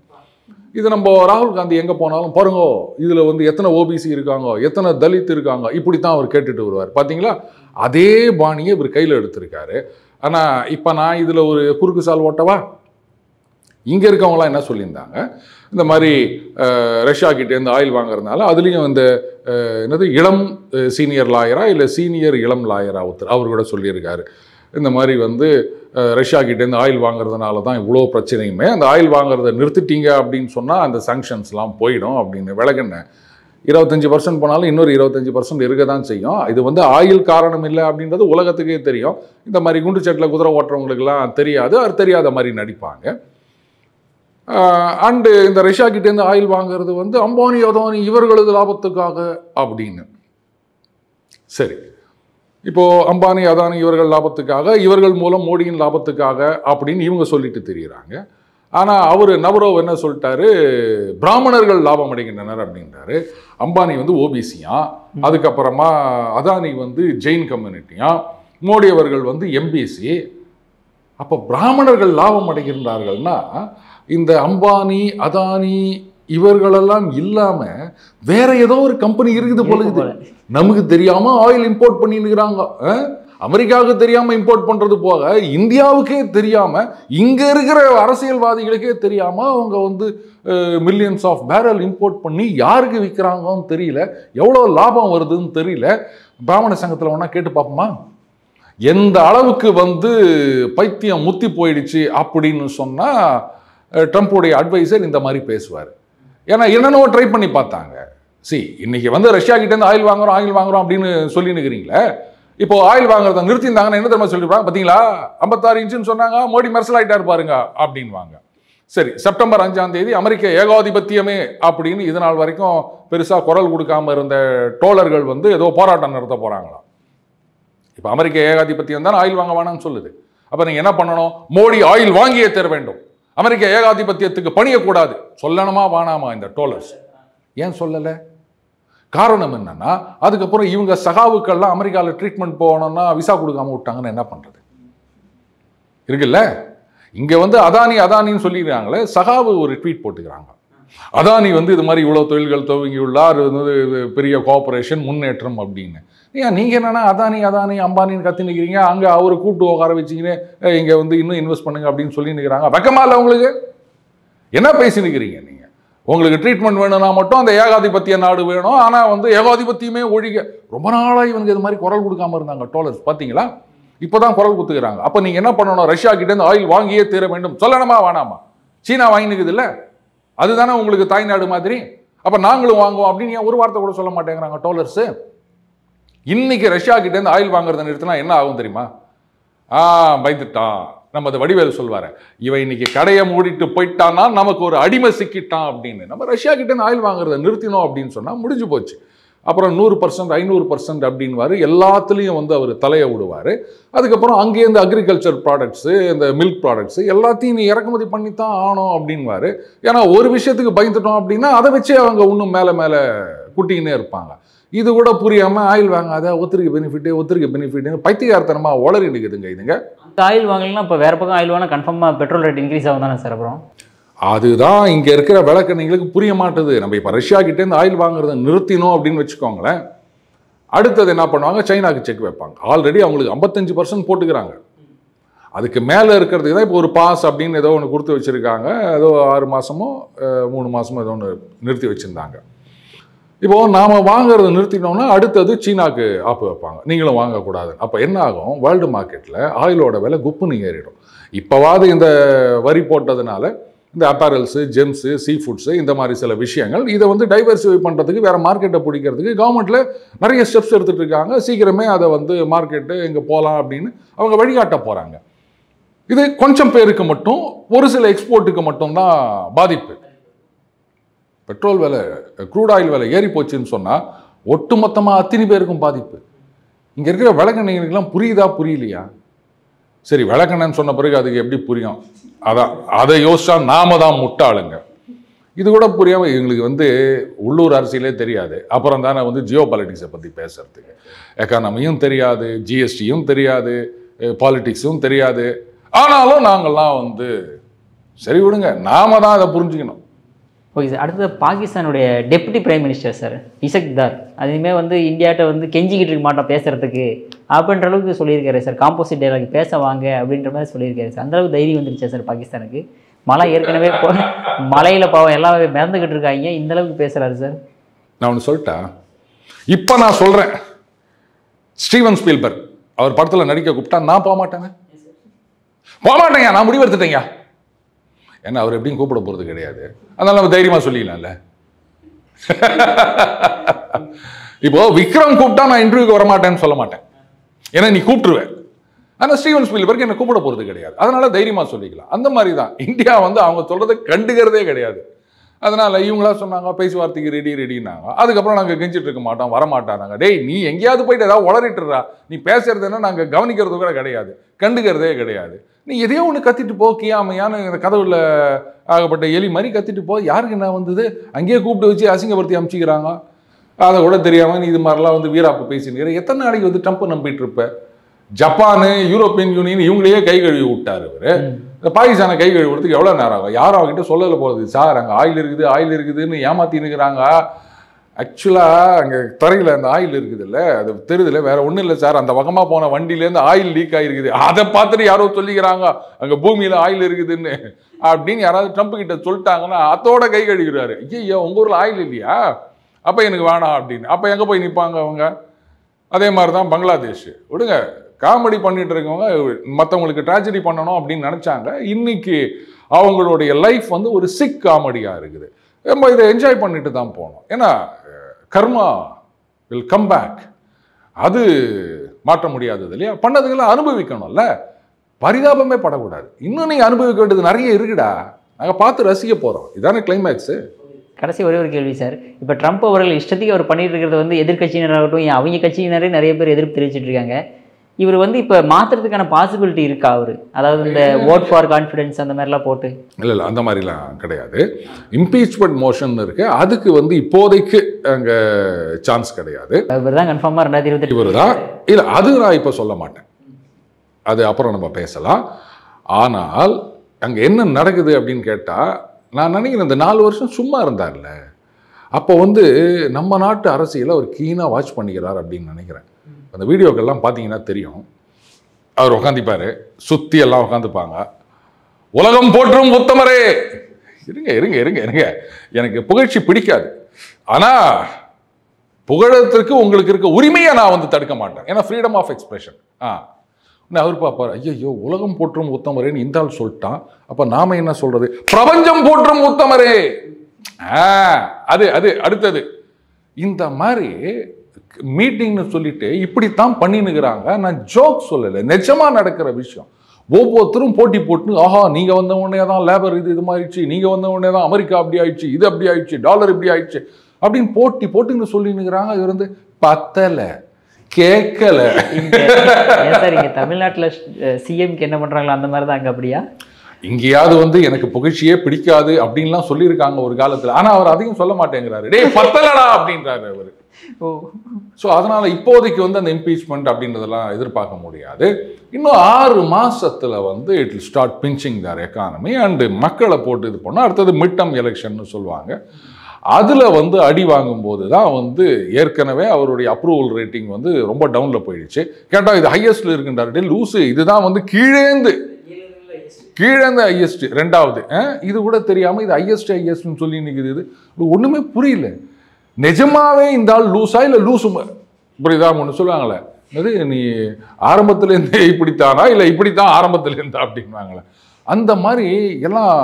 இது நம்ம ராகுல் காந்தி எங்கே போனாலும் பாருங்க, இதில் வந்து எத்தனை ஓபிசி இருக்காங்க, எத்தனை தலித் இருக்காங்க, இப்படித்தான் அவர் கேட்டுட்டு வருவார். பார்த்தீங்களா, அதே பாணியை இவர் கையில் எடுத்திருக்காரு. ஆனால் இப்போ நான் இதில் ஒரு குறுக்கு சால் ஓட்டவா, இங்கே இருக்கவங்களாம் என்ன சொல்லியிருந்தாங்க, இந்த மாதிரி ரஷ்யா கிட்டேருந்து ஆயில் வாங்குறதுனால அதுலேயும் இந்த என்னது இளம் சீனியர் லாயரா இல்லை சீனியர் இளம் லாயரா ஒருத்தர் அவர் கூட சொல்லியிருக்காரு, இந்த மாதிரி வந்து ரஷ்யா கிட்டேருந்து ஆயில் வாங்குறதுனால தான் இவ்வளோ பிரச்சனையுமே, அந்த ஆயில் வாங்குறதை நிறுத்திட்டீங்க அப்படின்னு சொன்னால் அந்த சாங்ஷன்ஸ்லாம் போயிடும் அப்படின்னு. விலகுன 25% போனாலும் இன்னொரு 25% இருக்க தான் செய்யும். இது வந்து ஆயில் காரணம் இல்லை அப்படின்றது உலகத்துக்கே தெரியும். இந்த மாதிரி குண்டு சட்டில் குதிரை ஓட்டுறவங்களுக்கெல்லாம் தெரியாது, அது தெரியாத மாதிரி நடிப்பாங்க. அண்டு இந்த ரஷ்யா கிட்டேருந்து ஆயில் வாங்கிறது வந்து அம்பானி அதானி இவர்களது லாபத்துக்காக அப்படின்னு. சரி, இப்போது அம்பானி அதானி இவர்கள் லாபத்துக்காக, இவர்கள் மூலம் மோடியின் லாபத்துக்காக அப்படின்னு இவங்க சொல்லிட்டு தெரியுறாங்க. ஆனால் அவர் நவரோவ் என்ன சொல்லிட்டாரு, பிராமணர்கள் லாபம் அடைகின்றனர் அப்படின்றாரு. அம்பானி வந்து ஓபிசியா, அதுக்கப்புறமா அதானி வந்து ஜெயின் கம்யூனிட்டியா, மோடி அவர்கள் வந்து எம்பிசி. அப்போ பிராமணர்கள் லாபம் அடைகின்றார்கள்னா இந்த அம்பானி அதானி இவர்களெல்லாம் இல்லாமல் வேற ஏதோ ஒரு கம்பெனி இருக்குது போல, நமக்கு தெரியாம ஆயில் இம்போர்ட் பண்ணிருக்கிறாங்க. அமெரிக்காவுக்கு தெரியாம இம்போர்ட் பண்றது போக இந்தியாவுக்கே தெரியாம, இங்க இருக்கிற அரசியல்வாதிகளுக்கே தெரியாம அவங்க வந்து மில்லியன்ஸ் ஆஃப் பேரல் இம்போர்ட் பண்ணி யாருக்கு விற்கிறாங்கன்னு தெரியல, எவ்வளோ லாபம் வருதுன்னு தெரியல. பிராமண சங்கத்தில் ஒன்றா கேட்டு பார்ப்போமா, எந்த அளவுக்கு வந்து பைத்தியம் முத்தி போயிடுச்சு அப்படின்னு சொன்னா ட்ரம்ப்புடைய அட்வைசர் இந்த மாதிரி பேசுவார். ஏன்னா என்னென்னவோ ட்ரை பண்ணி பார்த்தாங்க. இன்னைக்கு வந்து ரஷ்யா கிட்டேருந்து ஆயில் வாங்குறோம் அப்படின்னு சொல்லினுக்கிறீங்களே, இப்போ ஆயில் வாங்குறத நிறுத்திருந்தாங்கன்னா என்ன தெரியுமா சொல்லிருப்பாங்க, பார்த்தீங்களா 56 இன்ச்சுன்னு சொன்னாங்க, மோடி மெர்சல் ஆகிட்டார் பாருங்க அப்படின்வாங்க. சரி, செப்டம்பர் 5ஆம் தேதி அமெரிக்க ஏகாதிபத்தியமே அப்படின்னு இது நாள் வரைக்கும் பெருசாக குரல் கொடுக்காம இருந்த டோலர்கள் வந்து ஏதோ போராட்டம் நடத்த போகிறாங்களாம். இப்போ அமெரிக்க ஏகாதிபத்தியம் தான் ஆயில் வாங்க வேணாம்னு சொல்லுது. அப்போ நீங்கள் என்ன பண்ணணும், மோடி ஆயில் வாங்கியே தர வேண்டும், அமெரிக்க ஏகாதிபத்தியத்துக்கு பணியக்கூடாது சொல்லணுமா வேணாமா இந்த டோலர்ஸ்? ஏன் சொல்லலை? காரணம் என்னன்னா, அதுக்கப்புறம் இவங்க சகாவுக்கெல்லாம் அமெரிக்காவில் ட்ரீட்மெண்ட் போகணும்னா விசா கொடுக்காம விட்டாங்கன்னு என்ன பண்ணுறது இருக்குல்ல. இங்கே வந்து அதானின்னு சொல்லிடுறாங்களே, சகாவு ஒரு ட்வீட் போட்டுக்கிறாங்க, அதானி வந்து இது மாதிரி இவ்வளோ தொழில்கள் துவங்கியுள்ளார், பெரிய கோஆபரேஷன் முன்னேற்றம் அப்படின்னு. ஏன் நீங்கள் என்னன்னா அதானி அம்பானின்னு கத்தி நிற்கிறீங்க, அங்கே அவரை கூப்பிட்டு உட்கார வச்சிங்கன்னு இங்கே வந்து இன்னும் இன்வெஸ்ட் பண்ணுங்க அப்படின்னு சொல்லி நிற்கிறாங்க. வெக்கமா இல்லை உங்களுக்கு? என்ன பேசி நிற்கிறீங்க நீங்கள்? உங்களுக்கு ட்ரீட்மெண்ட் வேணும்னா மட்டும் அந்த ஏகாதிபத்திய நாடு வேணும். ஆனால் வந்து ஏகாதிபத்தியமே ஒழிக ரொம்ப நாளாக இவங்க இது மாதிரி குரல் கொடுக்காம இருந்தாங்க டோலர்ஸ். பார்த்தீங்களா? இப்போதான் குரல் கொடுத்துக்கிறாங்க. அப்போ நீங்கள் என்ன பண்ணணும்? ரஷ்யா கிட்டேருந்து ஆயில் வாங்கியே தீர வேண்டும் சொல்லணுமா வேணாமா? சீனா வாங்கினுக்குது இல்லை, அதுதானே உங்களுக்கு தாய்நாடு மாதிரி. அப்போ நாங்களும் வாங்குவோம் அப்படின்னு ஏன் ஒரு வார்த்தை கூட சொல்ல மாட்டேங்கிறாங்க டோலர்ஸு? இன்னைக்கு ரஷ்யா கிட்டேருந்து ஆயில் வாங்குறத நிறுத்தினா என்ன ஆகும் தெரியுமா? பயந்துட்டான். நம்ம அதை வடிவேல் சொல்வாரு, இவன் இன்னைக்கு கடையை மூடிட்டு போயிட்டான்னா நமக்கு ஒரு அடிமை சிக்கிட்டான் அப்படின்னு. நம்ம ரஷ்யா கிட்டேருந்து ஆயில் வாங்குறத நிறுத்தினோம் அப்படின்னு சொன்னால் முடிஞ்சு போச்சு. அப்புறம் 100%, 500% அப்படின்வாரு. எல்லாத்துலேயும் வந்து அவர் தலையை விடுவார். அதுக்கப்புறம் அங்கேருந்து அக்ரிகல்ச்சர் ப்ராடக்ட்ஸு, இந்த மில்க் ப்ராடக்ட்ஸு எல்லாத்தையும் நீ இறக்குமதி பண்ணித்தான் ஆனோம் அப்படின்வாரு. ஏன்னா ஒரு விஷயத்துக்கு பயந்துட்டோம் அப்படின்னா அதை வச்சே அவங்க இன்னும் மேலே மேலே குட்டிக்கினே இருப்பாங்க. இது கூட புரியாமல் ஆயில் வாங்காத, ஒருத்தருக்கு பெனிஃபிட்டு பைத்தியகாரத்தனமாக உளறி நிற்குதுங்க இதுங்க. அந்த ஆயில் வாங்கலாம், இப்போ வேறு பக்கம் ஆயில் வாங்கினா கன்ஃபார்மாக பெட்ரோல் ரேட் இன்க்ரீஸ் ஆகும் தானே சார்? அப்புறம் அதுதான் இங்கே இருக்கிற விளக்கணைங்களுக்கு புரிய மாட்டுது. நம்ம இப்போ ரஷ்யா கிட்டேருந்து ஆயில் வாங்குறத நிறுத்தினோம் அப்படின்னு வச்சுக்கோங்களேன், அடுத்தது என்ன பண்ணுவாங்க? சைனாக்கு செக் வைப்பாங்க. ஆல்ரெடி அவங்களுக்கு 55% போட்டுக்கிறாங்க. அதுக்கு மேலே இருக்கிறதுக்கு தான் இப்போ ஒரு பாஸ் அப்படின்னு ஏதோ ஒன்று கொடுத்து வச்சுருக்காங்க. ஏதோ 6 மாதமோ 3 மாதமோ ஏதோ ஒன்று நிறுத்தி வச்சுருந்தாங்க. இப்போது நாம் வாங்குறத நிறுத்தினோம்னா அடுத்தது சீனாக்கு ஆப்பு வைப்பாங்க, நீங்களும் வாங்கக்கூடாது. அப்போ என்ன ஆகும்? வேர்ல்டு மார்க்கெட்டில் ஆயிலோட விலை குப்புன்னு ஏறிடும். இப்போவாது இந்த வரி போட்டதுனால இந்த அப்பேரல்ஸு, ஜெம்ஸு, சீ ஃபுட்ஸு இந்த மாதிரி சில விஷயங்கள் இதை வந்து டைவர்சிஃபை பண்ணுறதுக்கு, வேறு மார்க்கெட்டை பிடிக்கிறதுக்கு கவர்மெண்ட்டில் நிறைய ஸ்டெப்ஸ் எடுத்துகிட்டு இருக்காங்க. சீக்கிரமே அதை வந்து மார்க்கெட்டு இங்கே போகலாம் அப்படின்னு அவங்க வழிகாட்ட போகிறாங்க. இது கொஞ்சம் பேருக்கு மட்டும், ஒரு சில எக்ஸ்போர்ட்டுக்கு மட்டும்தான் பாதிப்பு. பெட்ரோல் விலை, க்ரூட் ஆயில் விலை ஏறி போச்சுன்னு சொன்னால் ஒட்டுமொத்தமாக அத்தனை பேருக்கும் பாதிப்பு. இங்கே இருக்கிற விளக்கெண்ணெய்களுக்கெல்லாம் புரியலையா? சரி, விளக்கெண்ணெய்ன்னு சொன்ன பிறகு அதுக்கு எப்படி புரியும்? அதை யோசிச்சா நாம தான் முட்டாளுங்க. இது கூட புரியாமல் எங்களுக்கு வந்து உள்ளூர் அரசியலே தெரியாது. அப்புறம் தானே வந்து ஜியோ பாலிட்டிக்ஸை பற்றி பேசுறதுக்கு. எக்கானமியும் தெரியாது, ஜிஎஸ்டியும் தெரியாது, பாலிட்டிக்ஸும் தெரியாது. ஆனாலும் நாங்கள்லாம் வந்து சரி விடுங்க, நாம தான் அதை புரிஞ்சுக்கணும். Okay sir. அடுத்தது பாகிஸ்தானுடைய டெப்யூட்டி பிரைம் மினிஸ்டர் சார் இசக்தார், அதுவுமே வந்து இந்தியாட்ட வந்து கெஞ்சிக்கிட்டு இருக்க மாட்டோம் பேசுறதுக்கு அப்படின்ற அளவுக்கு சொல்லியிருக்காரு சார். காம்போசிட் டைலாக் பேச வாங்க அப்படின்ற மாதிரி சொல்லியிருக்காரு சார். அந்தளவுக்கு தைரியம் வந்துருச்சா சார் பாகிஸ்தானுக்கு? மழை ஏற்கனவே மழையில் பாவம் எல்லாம் மிதந்துக்கிட்டு இருக்காங்க, இந்த அளவுக்கு பேசுகிறாரு சார். நான் ஒன்று சொல்லிட்டேன், இப்போ நான் சொல்கிறேன். ஸ்டீவன் ஸ்பீல்பர்க் அவர் படத்தில் நடிக்க கூப்பிட்டா நான் போக மாட்டேங்க, நான் முடிவெடுத்துட்டேங்க. ஏன்னா அவர் எப்படியும் கூப்பிட போகிறது கிடையாது. அதனால நம்ம தைரியமாக சொல்லிக்கலாம்ல. இப்போ விக்ரம் கூப்பிட்டா நான் இன்டர்வியூக்கு வரமாட்டேன்னு சொல்ல மாட்டேன், ஏன்னா நீ கூப்பிட்டுருவேன். ஆனால் ஸ்டீவன் ஸ்பீல்பர்க் என்னை கூப்பிட போகிறது கிடையாது, அதனால தைரியமாக சொல்லிக்கலாம். அந்த மாதிரி தான் இந்தியா வந்து அவங்க சொல்கிறத கண்டுக்கிறதே கிடையாது. அதனால இவங்களா சொன்னாங்க பேச்சுவார்த்தைக்கு ரெடினாங்க. அதுக்கப்புறம் நாங்கள் கெஞ்சிட்டு இருக்க மாட்டோம், வரமாட்டாங்க. டேய், நீ எங்கேயாவது போயிட்டு ஏதாவது உளறிட்டுறா, நீ பேசுறது என்ன நாங்கள் கவனிக்கிறது கூட கிடையாது, கண்டுக்கிறதே கிடையாது. நீ எதையோ ஒன்று கத்திட்டு போ, கியாமையான இந்த கதவுல ஆகப்பட்ட எலி மாதிரி கத்திட்டு போ. யாருக்கு என்ன வந்தது? அங்கேயே கூப்பிட்டு வச்சு அசிங்கப்படுத்தி அமுச்சிக்கிறாங்க. அதை கூட தெரியாமல் நீ இது மாதிரிலாம் வந்து வீராப்பு பேசினுக்கிற. எத்தனை நாளைக்கு வந்து ட்ரம்ப்பை நம்பிட்டு இருப்ப? ஜப்பானு, யூரோப்பியன் யூனியன் இவங்களையே கை கழுவி விட்டார் இவர். இந்த பாகிஸ்தானை கை கழுவி விடுறதுக்கு எவ்வளோ நேரம் ஆகும்? யாரும் அவங்ககிட்ட சொல்லலை போகுது, சார் அங்கே ஆயில் இருக்குதுன்னு ஏமாத்தினுக்கிறாங்க. ஆக்சுவலாக அங்கே தரையில் அந்த ஆயில் இருக்குது இல்லை, அது தெரியுதுல்ல, வேற ஒன்றும் இல்லை சார். அந்த பக்கமாக போன வண்டியிலேருந்து ஆயில் லீக் ஆகிருக்குது, அதை பார்த்துட்டு யாரோ சொல்லிக்கிறாங்க அங்கே பூமியில் ஆயில் இருக்குதுன்னு அப்படின்னு யாராவது ட்ரம்ப் கிட்ட சொல்லிட்டாங்கன்னா அதோட கை கழுவிடுறாரு. ஐயோ, உங்கள் ஊரில் ஆயில் இல்லையா, அப்போ எனக்கு வேணாம் அப்படின்னு. அப்போ எங்கே போய் நிற்பாங்க அவங்க? அதே மாதிரி தான் பங்களாதேஷ். விடுங்க, காமெடி பண்ணிட்டு இருக்கவங்க மற்றவங்களுக்கு ட்ராஜடி பண்ணணும் அப்படின்னு நினச்சாங்க. இன்னைக்கு அவங்களுடைய லைஃப் வந்து ஒரு சிக் காமெடியாக இருக்குது. நம்ம இதை என்ஜாய் பண்ணிட்டு தான் போகணும். ஏன்னா கர்மா வில் கம் பேக், அது மாற்ற முடியாதது இல்லையா? பண்ணதுக்கெல்லாம் அனுபவிக்கணும்ல, பரிதாபமே படக்கூடாது. இன்னும் நீங்கள் அனுபவிக்க வேண்டியது நிறைய இருக்குடா, நாங்கள் பார்த்து ரசிக்க போகிறோம். இதானே கிளைமேக்ஸு. கடைசி ஒரே ஒரு கேள்வி சார். இப்போ ட்ரம்ப் அவர்கள் இஷ்டத்துக்கு அவர் பண்ணிட்டு இருக்கிறது வந்து எதிர்கட்சியினராகட்டும், அவங்க கட்சியினரே நிறைய பேர் எதிர்ப்பு தெரிவிச்சிட்டு இருக்காங்க. இவர் வந்து இப்போ மாற்றுறதுக்கான பாசிபிலிட்டி இருக்கா அவர்? அதாவது இந்த ஓட் ஃபார் கான்ஃபிடன்ஸ் அந்த மாதிரிலாம் போட்டு? இல்லை, அந்த மாதிரிலாம் கிடையாது. இம்பீச்மெண்ட் மோஷன் இருக்கு, அதுக்கு வந்து இப்போதைக்கு அங்கே சான்ஸ் கிடையாது. இவர் தான் கன்ஃபார்மாக 2028 இவர் தான். இல்லை, அது நான் இப்போ சொல்ல மாட்டேன், அது அப்புறம் நம்ம பேசலாம். ஆனால் அங்கே என்ன நடக்குது அப்படின்னு கேட்டால், நான் நினைக்கிறேன் இந்த 4 வருஷம் சும்மா இருந்தார்ல, அப்போ வந்து நம்ம நாட்டு அரசியலை அவர் கீனாக வாட்ச் பண்ணிக்கிறார் அப்படின்னு நினைக்கிறேன். அந்த வீடியோக்கெல்லாம் பார்த்தீங்கன்னா தெரியும், அவர் உட்காந்துப்பார், சுற்றி எல்லாம் உட்காந்துப்பாங்க, உலகம் போற்றும் உத்தமரே இருங்க இருங்க இருங்க இருங்க, எனக்கு புகழ்ச்சி பிடிக்காது. ஆனா புகழத்திற்கு உங்களுக்கு இருக்க உரிமையை நான் வந்து தடுக்க மாட்டேன். ஏன்னா ஃப்ரீடம் ஆஃப் எக்ஸ்பிரஷன். அவர் பார்ப்பார், ஐயோ உலகம் போற்றும் உத்தமரேன்னு இந்த ஆள் சொல்லிட்டான், அப்ப நாம என்ன சொல்றது, பிரபஞ்சம் போற்றும் உத்தமரே. அது அது அடுத்தது. இந்த மாதிரி மீட்டிங்னு சொல்லிட்டு இப்படித்தான் பண்ணினுக்கிறாங்க. நான் ஜோக் சொல்லலை, நிஜமா நடக்கிற விஷயம். ஒவ்வொருத்தரும் போட்டி போட்டு, ஆஹா நீங்க வந்த உடனே தான் லேபர் இது மாறிடுச்சு, நீங்க வந்த உடனே தான் அமெரிக்கா அப்படி ஆயிடுச்சு, இது அப்படி ஆயிடுச்சு, டாலர் இப்படி ஆயிடுச்சு அப்படின்னு போட்டி போட்டுன்னு சொல்லினுக்கிறாங்க. இது வந்து பத்தல, கேட்கல. சார் இங்க தமிழ்நாட்டில் சிஎம்க்கு என்ன பண்றாங்களோ அந்த மாதிரி தான் அங்க அப்படியா? இங்கேயாவது வந்து எனக்கு புகழ்ச்சியே பிடிக்காது அப்படின்லாம் சொல்லியிருக்காங்க ஒரு காலத்துல. ஆனா அவர் அதையும் சொல்ல மாட்டேங்கிறாரு, டேய் பத்தலடா அப்படின்றாரு அவரு. ஸோ அதனால இப்போதைக்கு வந்து அந்த இம்பீச்மெண்ட் அப்படின்றதெல்லாம் எதிர்பார்க்க முடியாது. இன்னும் 6 மாசத்துல வந்து it will start pinching the economy and மக்களை போட்டு இது பண்ணோம். அடுத்தது மிட் டர்ம் எலெக்ஷன் சொல்லுவாங்க. அதுல வந்து அடி வாங்கும்போது தான் வந்து ஏற்கனவே அவருடைய அப்ரூவல் ரேட்டிங் வந்து ரொம்ப டவுன்ல போயிடுச்சு. கேட்டா இது ஹையஸ்ட்ல இருக்குன்றாரு. லூசு, இதுதான் வந்து கீழேந்து ஹையஸ்ட், ரெண்டாவது. இது கூட தெரியாம இது ஹையஸ்ட்னு சொல்லி நிற்குது. இது ஒண்ணுமே புரியல. நிஜமாவே இந்த ஆள் லூஸா இல்ல லூசு புரியுதா? ஒன்று சொல்லுவாங்களே, அது நீ ஆரம்பத்துல இருந்து இப்படித்தானா இல்ல இப்படித்தான் ஆரம்பத்துல இருந்தா அப்படின்வாங்களே, அந்த மாதிரி எல்லாம்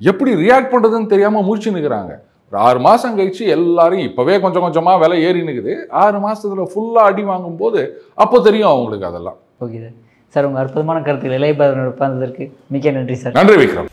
எப்படி ரியாக்ட் பண்றதுன்னு தெரியாம முடிச்சு நிற்கிறாங்க. ஒரு 6 மாசம் கழிச்சு எல்லாரும் இப்பவே கொஞ்சம் கொஞ்சமா விலை ஏறி நிற்குது. 6 மாசத்துல ஃபுல்லா அடி வாங்கும் போது அப்போ தெரியும் அவங்களுக்கு அதெல்லாம். ஓகே சார், உங்க அற்புதமான கருத்துக்கள் இளையபாரதியோட உட்கார்ந்ததற்கு மிக்க நன்றி சார். நன்றி விக்ரம்.